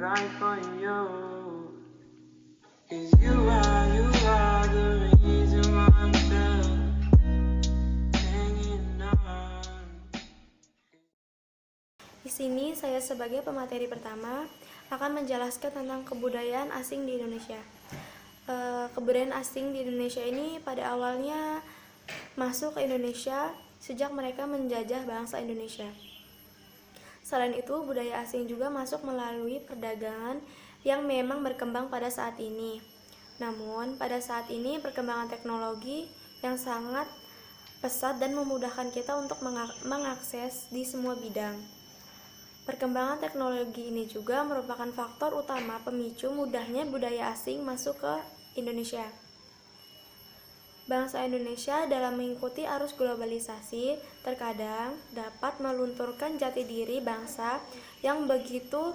life on you. 'Cause you are the reason why I'm still hanging on. Di sini saya sebagai pemateri pertama akan menjelaskan tentang kebudayaan asing di Indonesia. Kebudayaan asing di Indonesia ini pada awalnya masuk ke Indonesia sejak mereka menjajah bangsa Indonesia. Selain itu, budaya asing juga masuk melalui perdagangan yang memang berkembang pada saat ini. Namun, pada saat ini perkembangan teknologi yang sangat pesat dan memudahkan kita untuk mengakses di semua bidang. Perkembangan teknologi ini juga merupakan faktor utama pemicu mudahnya budaya asing masuk ke Indonesia. Bangsa Indonesia dalam mengikuti arus globalisasi terkadang dapat melunturkan jati diri bangsa yang begitu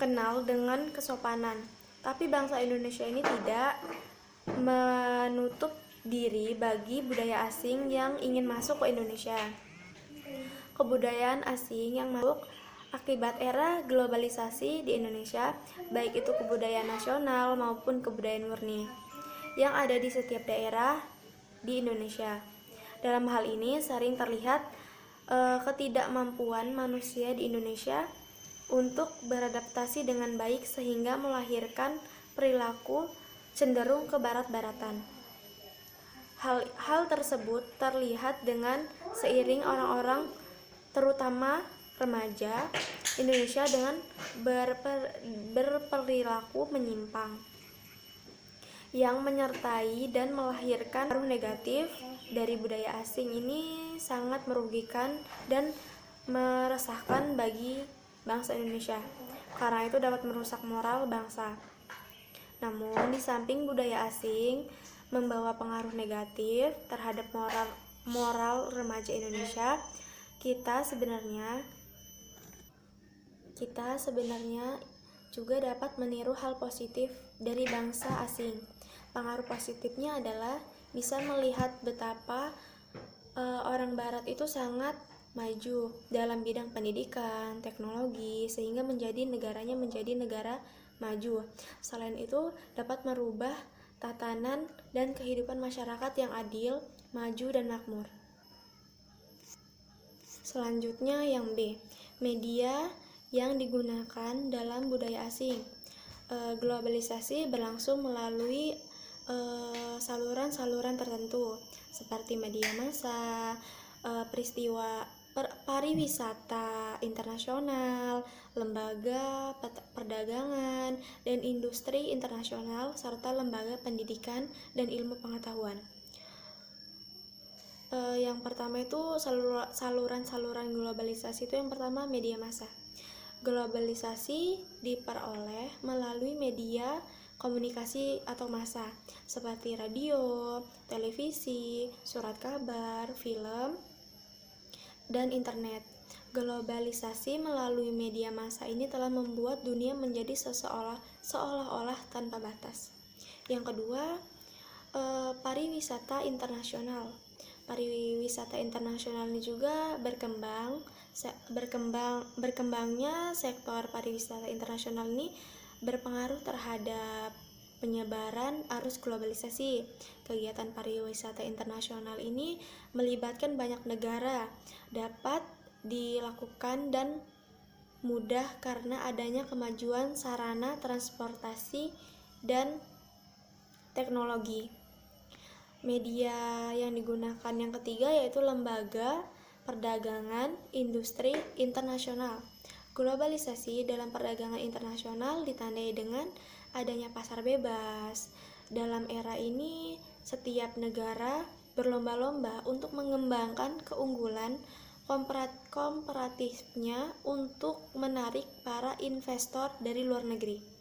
kenal dengan kesopanan. Tapi bangsa Indonesia ini tidak menutup diri bagi budaya asing yang ingin masuk ke Indonesia. Kebudayaan asing yang masuk akibat era globalisasi di Indonesia, baik itu kebudayaan nasional maupun kebudayaan murni yang ada di setiap daerah di Indonesia. Dalam hal ini sering terlihat ketidakmampuan manusia di Indonesia untuk beradaptasi dengan baik sehingga melahirkan perilaku cenderung ke barat-baratan. Hal tersebut terlihat dengan seiring orang-orang, terutama remaja Indonesia, dengan berperilaku menyimpang yang menyertai dan melahirkan pengaruh negatif dari budaya asing. Ini sangat merugikan dan meresahkan bagi bangsa Indonesia, karena itu dapat merusak moral bangsa. Namun, di samping budaya asing membawa pengaruh negatif terhadap moral remaja Indonesia, kita sebenarnya juga dapat meniru hal positif dari bangsa asing. Pengaruh positifnya adalah bisa melihat betapa orang barat itu sangat maju dalam bidang pendidikan, teknologi, sehingga negaranya menjadi negara maju. Selain itu, dapat merubah tatanan dan kehidupan masyarakat yang adil, maju, dan makmur. Selanjutnya yang B, media yang digunakan dalam budaya asing. Globalisasi berlangsung melalui saluran-saluran tertentu seperti media massa, peristiwa pariwisata internasional, lembaga perdagangan dan industri internasional, serta lembaga pendidikan dan ilmu pengetahuan. Yang pertama itu saluran-saluran globalisasi itu yang pertama media massa. Globalisasi diperoleh melalui media komunikasi atau massa seperti radio, televisi, surat kabar, film, dan internet. Globalisasi melalui media massa ini telah membuat dunia menjadi seolah-olah tanpa batas. Yang kedua, pariwisata internasional. Pariwisata internasional ini juga berkembangnya sektor pariwisata internasional ini berpengaruh terhadap penyebaran arus globalisasi. Kegiatan pariwisata internasional ini melibatkan banyak negara, dapat dilakukan dan mudah karena adanya kemajuan sarana transportasi dan teknologi. Media yang digunakan yang ketiga yaitu lembaga perdagangan industri internasional. Globalisasi dalam perdagangan internasional ditandai dengan adanya pasar bebas. Dalam era ini, setiap negara berlomba-lomba untuk mengembangkan keunggulan komparatifnya untuk menarik para investor dari luar negeri.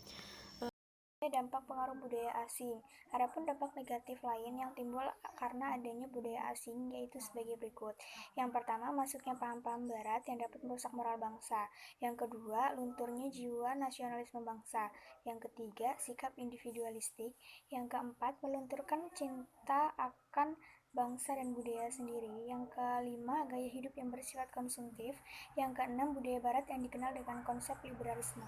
Dampak pengaruh budaya asing. Adapun dampak negatif lain yang timbul karena adanya budaya asing yaitu sebagai berikut. Yang pertama, masuknya paham-paham barat yang dapat merusak moral bangsa. Yang kedua, lunturnya jiwa nasionalisme bangsa. Yang ketiga, sikap individualistik. Yang keempat, melunturkan cinta akan bangsa dan budaya sendiri. Yang kelima, gaya hidup yang bersifat konsumtif. Yang keenam, budaya barat yang dikenal dengan konsep liberalisme.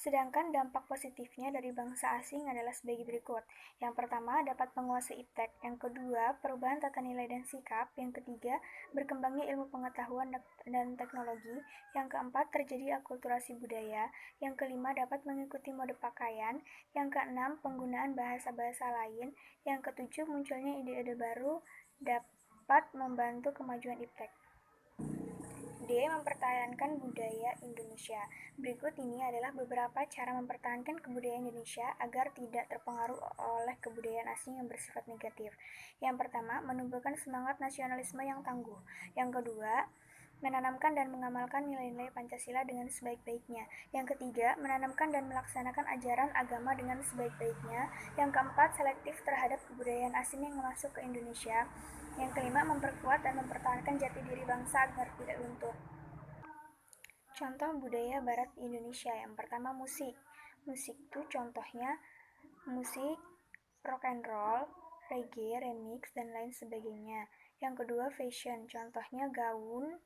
Sedangkan dampak positifnya dari bangsa asing adalah sebagai berikut. Yang pertama, dapat menguasai iptek. Yang kedua, perubahan tata nilai dan sikap. Yang ketiga, berkembangnya ilmu pengetahuan dan teknologi. Yang keempat, terjadi akulturasi budaya. Yang kelima, dapat mengikuti mode pakaian. Yang keenam, penggunaan bahasa-bahasa lain. Yang ketujuh, munculnya ide-ide baru dapat membantu kemajuan iptek. D. Mempertahankan budaya Indonesia. Berikut ini adalah beberapa cara mempertahankan kebudayaan Indonesia agar tidak terpengaruh oleh kebudayaan asing yang bersifat negatif. Yang pertama, menumbuhkan semangat nasionalisme yang tangguh. Yang kedua, menanamkan dan mengamalkan nilai-nilai Pancasila dengan sebaik-baiknya. Yang ketiga, menanamkan dan melaksanakan ajaran agama dengan sebaik-baiknya. Yang keempat, selektif terhadap kebudayaan asing yang masuk ke Indonesia. Yang kelima, memperkuat dan mempertahankan jati diri bangsa agar tidak luntur. Contoh budaya barat Indonesia. Yang pertama, musik. Musik itu contohnya musik rock and roll, reggae, remix, dan lain sebagainya. Yang kedua, fashion. Contohnya gaun,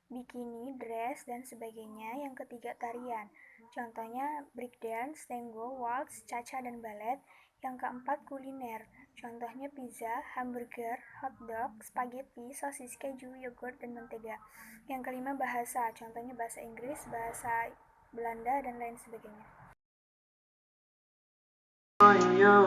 bikini, dress, dan sebagainya. Yang ketiga, tarian. Contohnya breakdance, tango, waltz, cha-cha, dan ballet. Yang keempat, kuliner. Contohnya pizza, hamburger, hotdog, spaghetti, sosis, keju, yogurt, dan mentega. Yang kelima, bahasa. Contohnya bahasa Inggris, bahasa Belanda, dan lain sebagainya. On your